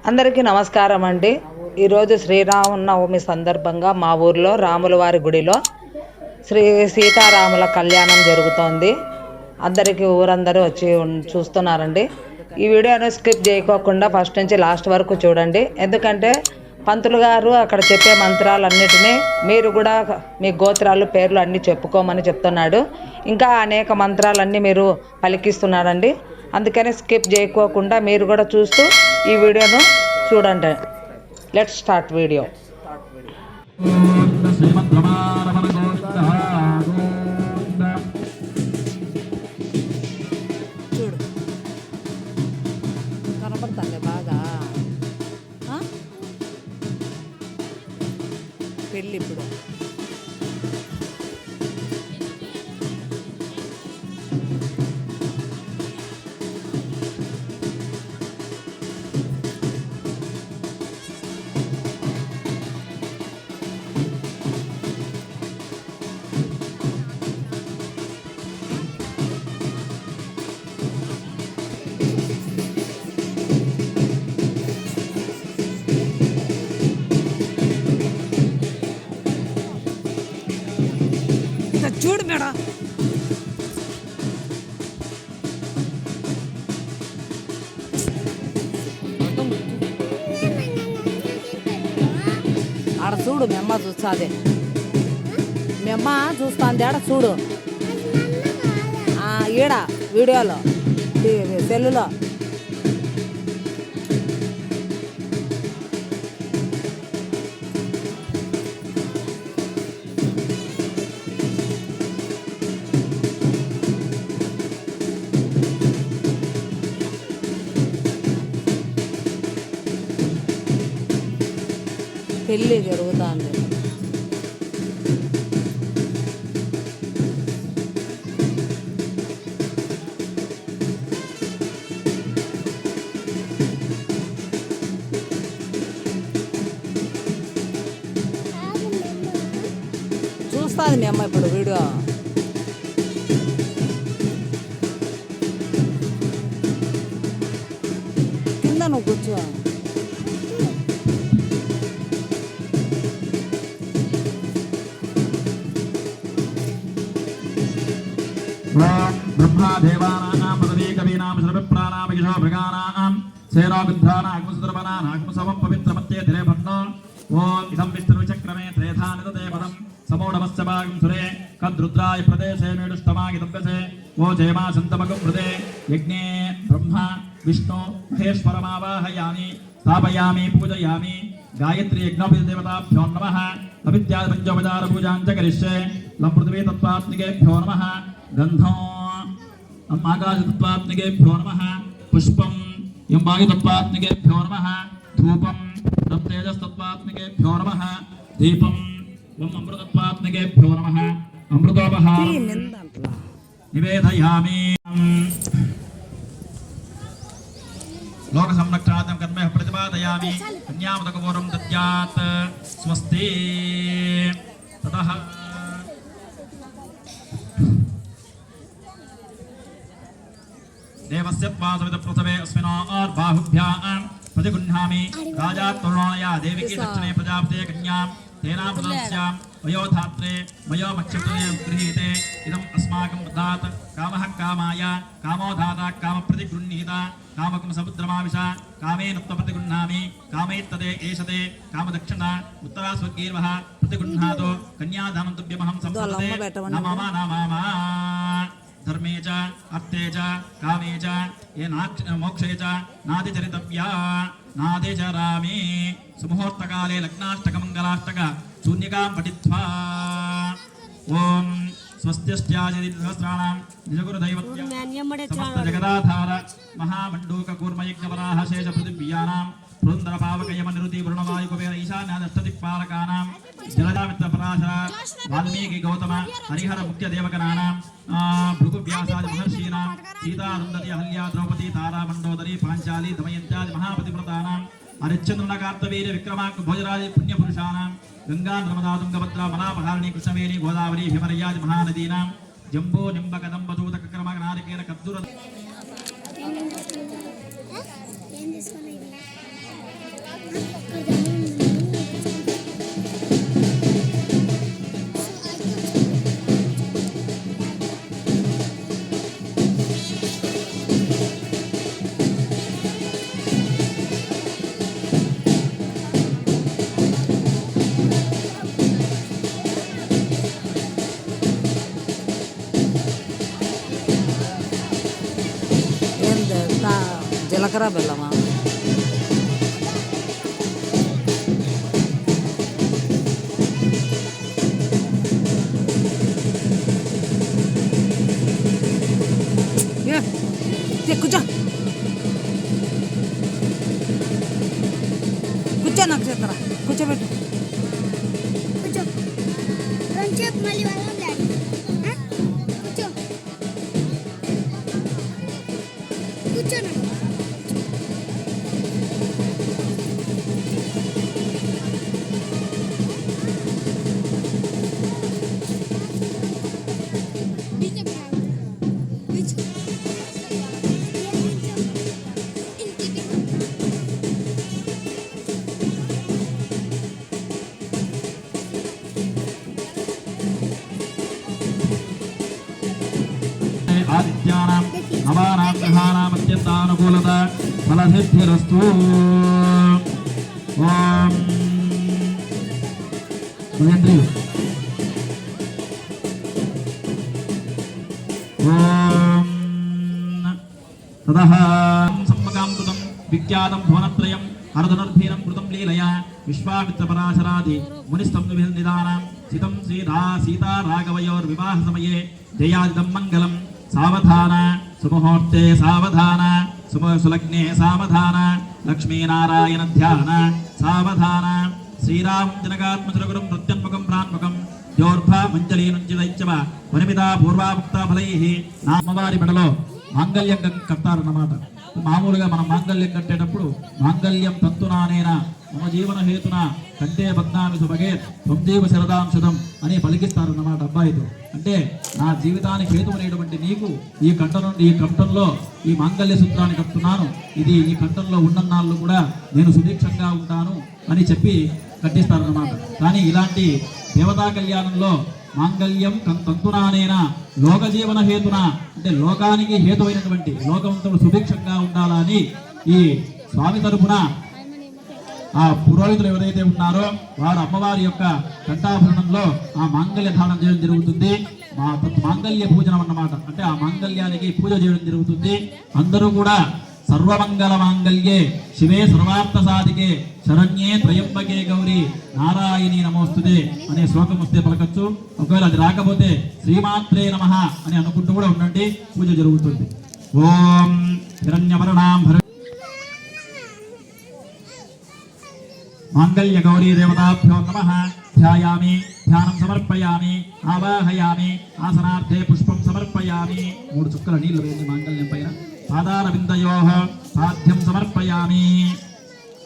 అందరికీ నమస్కారం అండి. ఈరోజు శ్రీరామనవమి సందర్భంగా మా ఊర్లో రాములవారి గుడిలో శ్రీ సీతారాముల కళ్యాణం జరుగుతోంది. అందరికీ ఊరందరూ వచ్చి చూస్తున్నారండి. ఈ వీడియోను స్కిప్ చేయకోకుండా ఫస్ట్ నుంచి లాస్ట్ వరకు చూడండి. ఎందుకంటే పంతులు గారు అక్కడ చెప్పే మంత్రాలన్నిటినీ మీరు కూడా మీ గోత్రాలు పేర్లు అన్నీ చెప్పుకోమని చెప్తున్నాడు. ఇంకా అనేక మంత్రాలన్నీ మీరు పలికిస్తున్నారండి. అందుకని స్కిప్ చేయకోకుండా మీరు కూడా చూస్తూ ఈ వీడియోను చూడండి. Let's start video. చూడు కనపడుతుంది బాగా. పెళ్ళి ఇప్పుడు చూడు మేడం. ఆడ చూడు మీ అమ్మ చూస్తుంది. మీ అమ్మ చూస్తుంది ఆడ చూడు. ఈడ వీడియోలో సెల్లులో పెళ్ళి జరుగుతుంది. చూస్తుంది మీ అమ్మ ఇప్పుడు వీడియో. కింద నువ్వు కూర్చో. ब्रह्मादेवानां पदवी कवीनां सर्वप्राणां यशो भृगानां सेरागुन्धानां समं पवित्रमत्ये धिरे भट्टो ओम इदं विष्णुचक्रमे त्रेधानिदते पदं समोढमस्य भागं सुरे कद्रुद्राय प्रदेशे मेडुष्टमागितव्यसे वो जयमा सन्तमगं हृदे यज्ञे ब्रह्मा विष्णु महेश्वरमावाहयामि स्थापयामि पूजयामि गायत्री यज्ञोपदेवताभ्यो नमः अविद्यादि पंचोपचार पूजां च करिष्ये लं पृथ्वी तत्त्वात्मिकेभ्यो नमः गन्धं आकाशतत्त्वात्मिकेभ्यो नमः पुष्पं यं वायुतत्त्वात्मिकेभ्यो नमः धूपं तं तेजस्तत्त्वात्मिकेभ्यो नमः दीपं वं अमृतत्वात्मिकेभ्यो नमः अमृतोपहारं निवेदयामि लोकसंरक्षणार्थं कर्मः प्रतिपादयामि कन्यामुदकपूर्वं दद्यात् स्वस्ति ततः देवस्य त्वासवितप्रसवे अस्मिन् बाहुभ्यां प्रतिगृह्णामि राजात्तरुणया देविकी दक्षिणे प्रजापते कन्यां तेनामृतस्यां वयोधात्रे वयोमक्षिप्तने गृहीते इदम् अस्माकं ददात् कामः कामाय कामो धाता कामप्रतिगृह्णीत कामकं समुद्रमाविश कामेनुत्तप्रतिगृह्णामि कामैत्तदे एषते कामदक्षिणा उत्तरास्वर्गीर्वः प्रतिगृह्णातो कन्यादानं तुभ्यमहं संप्रदते नमः नमः धर्मे च अर्थे च कामे च ये मोक्षे च नादिचरितव्या नादिचरामि सुमुहूर्तकाले लग्नाष्टकमङ्गलाष्टक शून्यकां पठित्वा ओम स्वस्त्यष्ट्यादिसहस्राणां निजगुरुदैवत्य समस्त जगदाधार महामण्डूक कूर्मयज्ञवराह शेष पृथिव्यानां पुरन्दरपावकयमनिरुति वरुणवायुकुबेर ईशान्यादष्टदिक्पालकानां जलजामित्रपराशर वाल्मीकि गौतम हरिहर मुख्यदेवगणानां भृगुव्यासादि महर्षीणां सीतानन्दति अहल्या द्रौपदी तारा मण्डोदरी पाञ्चाली दमयन्त्यादि महापतिव्रतानां हरिश्चन्द्रनकार्तवीर्य विक्रमार्क भोजराजि पुण्यपुरुषाणां गंगा नर्मदा तुंगभद्रा मलापहारिणी कृष्णवेणी गोदावरी हिमरयादि महानदीनां जम्बो निम्ब कदम्ब दूतक क्रम नारिकेल कद्दूर జీలకర్ర బెల్లమా? కూర్చో కూర్చో నక్షత్ర కూర్చోబెట్టు. కూర్చో కొంచెంసేపు మళ్ళీ వాళ్ళం డాడీ కూర్చో కూర్చోను ఆదిత్యానాం నవానాం గ్రహాణాం అత్యంతానుకూలత ఫలసిద్ధిరస్తు. ఓం మహేంద్రియు ఓం తదః సమ్మకాం కృతం విఖ్యాతం భువనత్రయం హరధనుర్భీరం కృతం లీలయా విశ్వామిత్రపరాశరాది మునిస్తంభిర్నిదానాం సితం సీతారాఘవయోర్వివాహ సమయే జయాదిదం మంగళం. సావధాన సుముహూర్తే సావధాన సులగ్నే సావధాన లక్ష్మీనారాయణ ధ్యాన సావధాన. శ్రీరామం జనకాత్మచురగురం ప్రత్యన్ముఖం ప్రాన్ముఖం యోర్భ మంజలీ నుంచి దైత్యవ వనిమిదా పూర్వాముక్త ఫలై. నామవారి మెడలో మాంగళ్యం కట్టారన్నమాట. మామూలుగా మనం మాంగళ్యం కట్టేటప్పుడు మాంగళ్యం తంతునానేన మమ జీవన హేతున కంటే బద్నామి సుభగే త్వంజీవ శరదాంశుతం అని పలికిస్తారన్నమాట అబ్బాయితో. అంటే నా జీవితానికి హేతువనేటువంటి నీకు ఈ కంఠంలో ఈ మాంగళ్య సూత్రాన్ని కట్టున్నాను. ఇది ఈ కంఠంలో ఉన్నన్నాళ్ళు కూడా నేను సుదీక్షంగా ఉంటాను అని చెప్పి కట్టిస్తారన్నమాట. కానీ ఇలాంటి దేవతా కళ్యాణంలో మాంగళ్యం తంతునానేనా లోక జీవన హేతున అంటే లోకానికి హేతువైనటువంటి లోకంతో సుభిక్షంగా ఉండాలని ఈ స్వామి తరపున ఆ పురోహితులు ఎవరైతే ఉన్నారో వారు అమ్మవారి యొక్క కంఠాభరణంలో ఆ మాంగళ్య ధారణం చేయడం జరుగుతుంది. మాంగళ్య పూజనం అన్నమాట. అంటే ఆ మాంగళ్యానికి పూజ చేయడం జరుగుతుంది. అందరూ కూడా సర్వమంగళ మాంగళ్యే శివే సర్వార్థ సాధికే శరణ్యే త్రయంబకే గౌరీ నారాయణీ నమోస్తుతే అనే శ్లోకం వస్తే పలకచ్చు. ఒకవేళ అది రాకపోతే శ్రీమాత్రే నమః అని అనుకుంటూ కూడా ఉండండి, పూజ జరుగుతుంది. ఓం హిరణ్యవర్ణాం మాంగళ్య గౌరీ దేవతాభ్యో నమః. ధ్యాయామి ధ్యానం సమర్పయామి ఆవాహయామి ఆసనార్థే పుష్పం సమర్పయామి. 3 చుక్కల నీళ్లు వేయండి మాంగళ్యం పైన. పాదారవిందయోః పాద్యం సమర్పయామి.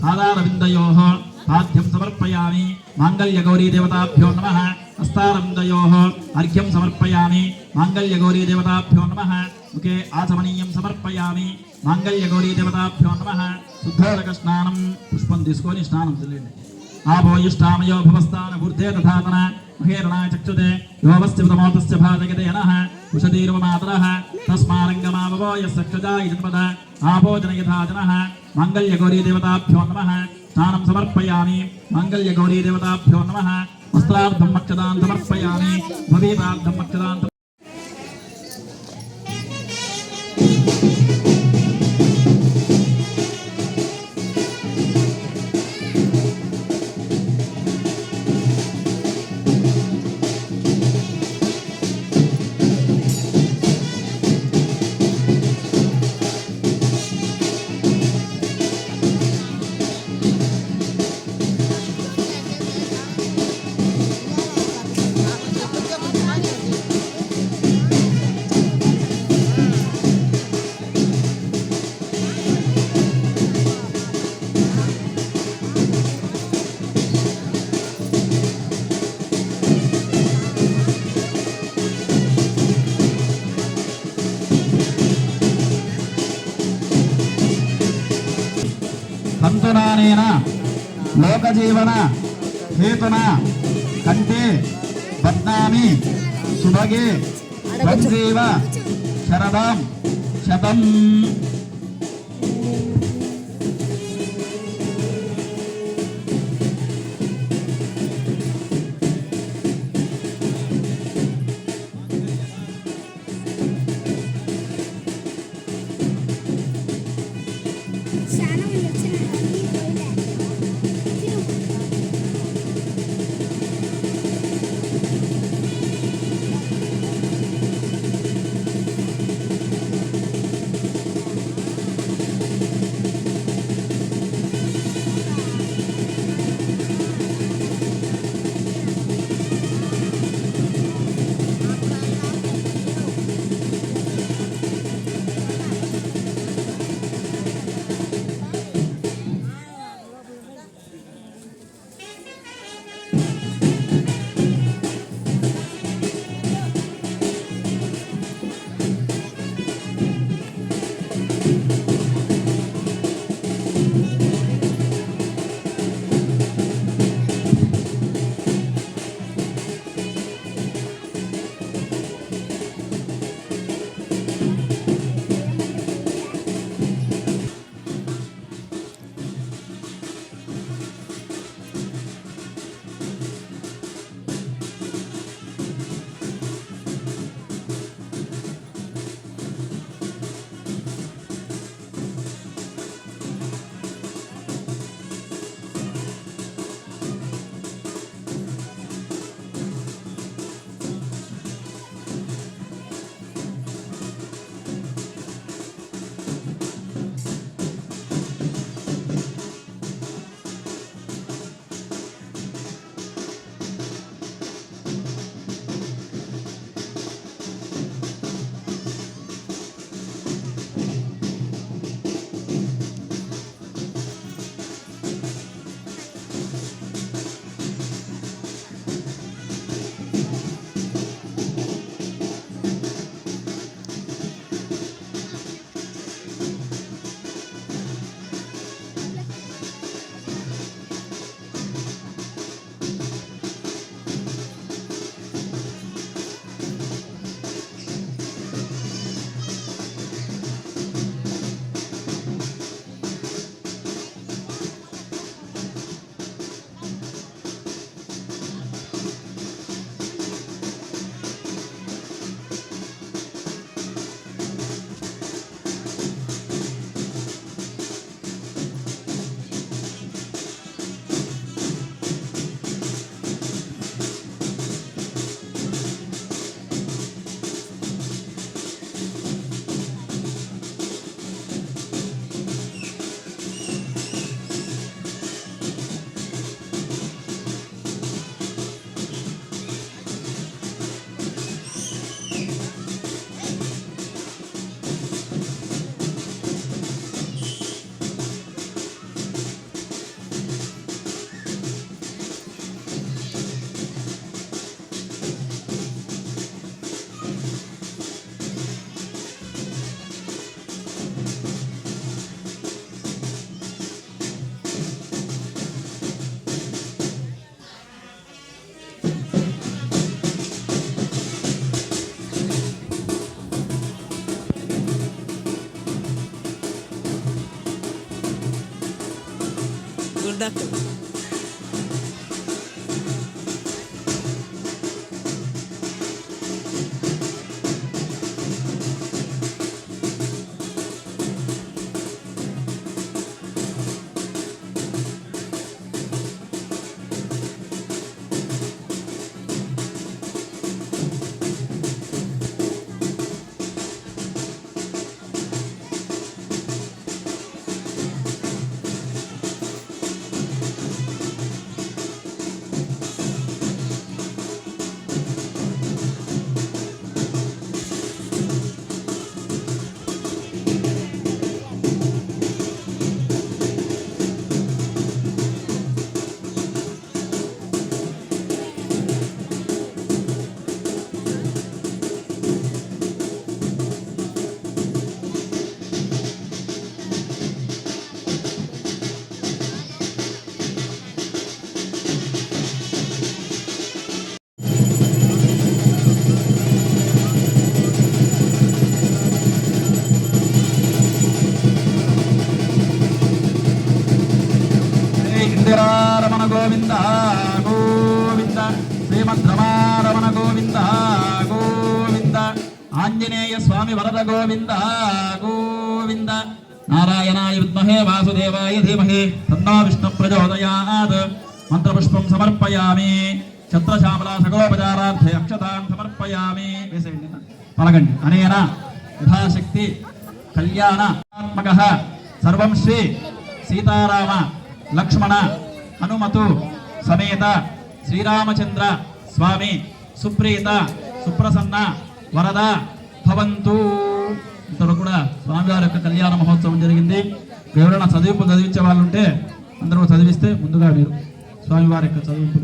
పాదారవిందయోః పాద్యం సమర్పయామి. మాంగళ్య గౌరీ దేవతాభ్యో నమః. హస్తారవిందయోః అర్ఘ్యం సమర్పయామి. మాంగళ్య గౌరీ దేవతాభ్యో నమః. ముఖే ఆచమనీయం సమర్పయామి. మాంగళ్య గౌరీ దేవతాభ్యో నమః. శుద్ధోదక స్నానం పుష్పం తీసుకొని స్నానం చెల్లండి. ఆభోయిష్టామయో భవస్థాన బుద్ధే తథాతన మహేరణాయ చక్షుతే యోవస్తిమతమోతస్య భాజయతే నః ఉషదీర్వమాతరః తస్మారంగమావవో యస్సక్షజాయ జన్మద ఆభోజన యథా జనః. మాంగళ్య గౌరీ దేవతాభ్యో నమః. స్నానం సమర్పయామి. మాంగళ్య గౌరీ దేవతాభ్యో నమః. వస్త్రార్థం అక్షదాన్ సమర్పయామి. భవీతార్థం అక్షదాన్ తంతునానేన లోక జీవన హేతున కంటే బద్నామి సుభగే త్వంజీవ శరదాం శతం. చూడకు ఇందిరారమణ గోవింద గోవింద శ్రీమద్రమారమణ గోవింద గోవింద ఆంజనేయ స్వామి వరద గోవింద గోవింద నారాయణాయ విద్మహే వాసుదేవాయ ధీమహి తన్నో విష్ణు ప్రచోదయాత్ మంత్రపుష్పం సమర్పయామి ఛత్రశ్యామలా సగోపచారార్థే అక్షతాం సమర్పయామి వేసేయండి పలకండి అనేన యథాశక్తి కళ్యాణాత్మకః సర్వం శ్రీ సీతారామ లక్ష్మణ హనుమతు సమేత శ్రీరామచంద్ర స్వామి సుప్రీత సుప్రసన్న వరద భవంతు. ఇంతలో కూడా స్వామివారి యొక్క కళ్యాణ మహోత్సవం జరిగింది. ఎవరైనా చదివించే వాళ్ళు ఉంటే అందరూ చదివిస్తే ముందుగా మీరు స్వామివారి యొక్క చదువులు